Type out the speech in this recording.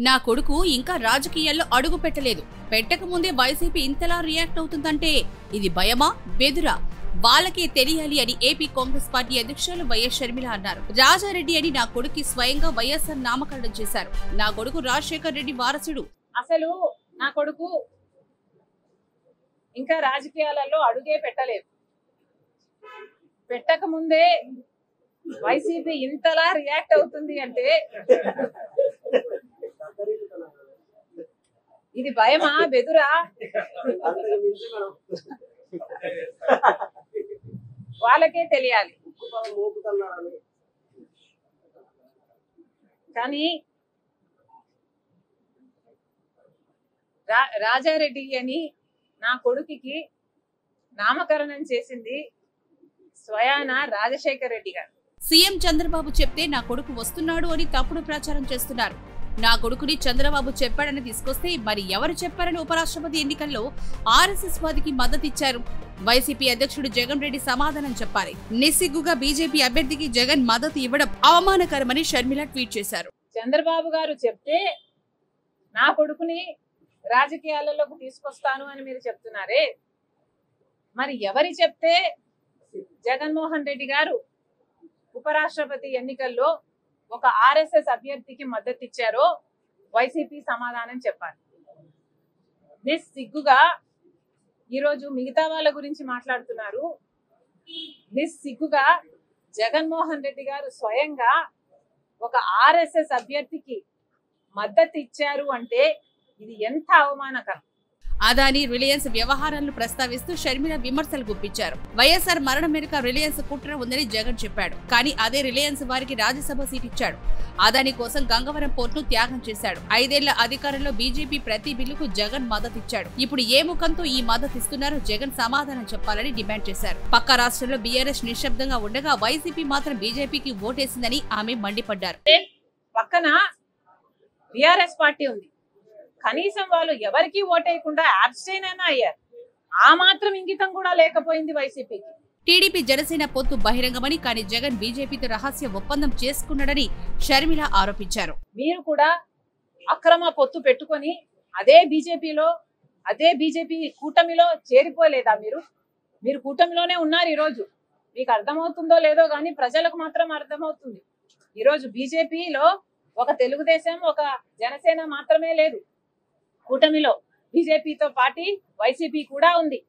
నా కొడుకు ఇంకా రాజకీయాల్లో అడుగు పెట్టలేదు. పెట్టక ముందే వైసీపీ ఇంతలా రియాక్ట్ అవుతుందంటే ఇది భయమా, బెదురా? వాళ్ళకే తెలియాలి అని ఏపీ కాంగ్రెస్ పార్టీ అధ్యక్షులు వైఎస్ షర్మిల అన్నారు. రాజారెడ్డి అని నా కొడుకు స్వయంగా వైఎస్ఆర్ నామకరణం చేశారు. నా కొడుకు రాజశేఖర్ రెడ్డి వారసుడు. అసలు నా కొడుకు ఇంకా రాజకీయాలలో అడుగే పెట్టలేదు. పెట్టక ముందే వైసీపీ ఇంతలా రియాక్ట్ అవుతుంది అంటే ఇది భయమా, బెదురా? వాళ్ళకే తెలియాలి. కానీ రాజారెడ్డి అని నా కొడుకుకి నామకరణం చేసింది స్వయాన రాజశేఖర్ రెడ్డి గారు. సీఎం చంద్రబాబు చెప్తే నా కొడుకు వస్తున్నాడు అని తప్పుడు ప్రచారం చేస్తున్నారు. నా కొడుకుని చంద్రబాబు చెప్పాడని తీసుకొస్తే మరి ఎవరు చెప్పారని ఉపరాష్ట్రపతి ఎన్నికల్లో ఆర్ఎస్ఎస్ వాదికి మద్దతిచ్చారు. వైసీపీ అధ్యక్షుడు జగన్ రెడ్డి సమాధానం చెప్పాలి. నిస్సిగ్గుగా బీజేపీ అభ్యర్థికి జగన్ మద్దతు ఇవ్వడం అవమానకరమని షర్మిల ట్వీట్ చేశారు. చంద్రబాబు గారు చెప్తే నా కొడుకుని రాజకీయాలలోకి తీసుకొస్తాను అని మీరు చెప్తున్నారే, మరి ఎవరి చెప్తే జగన్మోహన్ రెడ్డి గారు ఉపరాష్ట్రపతి ఎన్నికల్లో ఒక ఆర్ఎస్ఎస్ అభ్యర్థికి మద్దతు ఇచ్చారో వైసీపీ సమాధానం చెప్పాలి. నిస్సిగ్గుగా ఈరోజు మిగతా వాళ్ళ గురించి మాట్లాడుతున్నారు. నిస్సిగ్గుగా జగన్మోహన్ రెడ్డి గారు స్వయంగా ఒక ఆర్ఎస్ఎస్ అభ్యర్థికి మద్దతు ఇచ్చారు అంటే ఇది ఎంత అవమానకరం. అదాని రిలయన్స్ వ్యవహారాలను ప్రస్తావిస్తూ షర్మిల విమర్శలు గుప్పించారు. వైఎస్ఆర్ మరణం వెనుక రిలయన్స్ కుట్ర ఉందని జగన్ చెప్పాడు. కానీ అదే రిలయన్స్ వారికి రాజ్యసభ సీట్ ఇచ్చాడు. అదాని కోసం గంగవరం పోర్టును త్యాగం చేశాడు. 5 ఏళ్ల అధికారంలో బీజేపీ ప్రతి బిల్లుకు జగన్ మద్దతిచ్చాడు. ఇప్పుడు ఏ ముఖంతో ఈ మద్దతు ఇస్తున్నారో జగన్ సమాధానం చెప్పాలని డిమాండ్ చేశారు. పక్క రాష్ట్రంలో బీఆర్ఎస్ నిశ్శబ్దంగా ఉండగా వైసీపీ మాత్రం బీజేపీకి ఓటేసిందని ఆమె మండిపడ్డారు. పక్కన బీఆర్ఎస్ పార్టీ ఉంది, కనీసం వాళ్ళు ఎవరికి ఓటేయకుండా అబ్స్టైన్ అయినా అయ్యారు. ఆ మాత్రం ఇంగితం కూడా లేకపోయింది వైసీపీకి. టీడీపీ జనసేన పొత్తు బహిరంగమని, కానీ జగన్ బీజేపీతో రహస్య ఒప్పందం చేసుకున్నాడని షర్మిల ఆరోపించారు. మీరు కూడా అక్రమ పొత్తు పెట్టుకొని అదే బీజేపీ కూటమిలో చేరిపోలేదా? మీరు కూటమిలోనే ఉన్నారు. ఈరోజు మీకు అర్థమవుతుందో లేదో కానీ ప్రజలకు మాత్రం అర్థమవుతుంది. ఈరోజు బీజేపీలో ఒక తెలుగుదేశం, ఒక జనసేన మాత్రమే లేదు. కూటమిలో బీజేపీతో పాటు వైసీపీ కూడా ఉంది.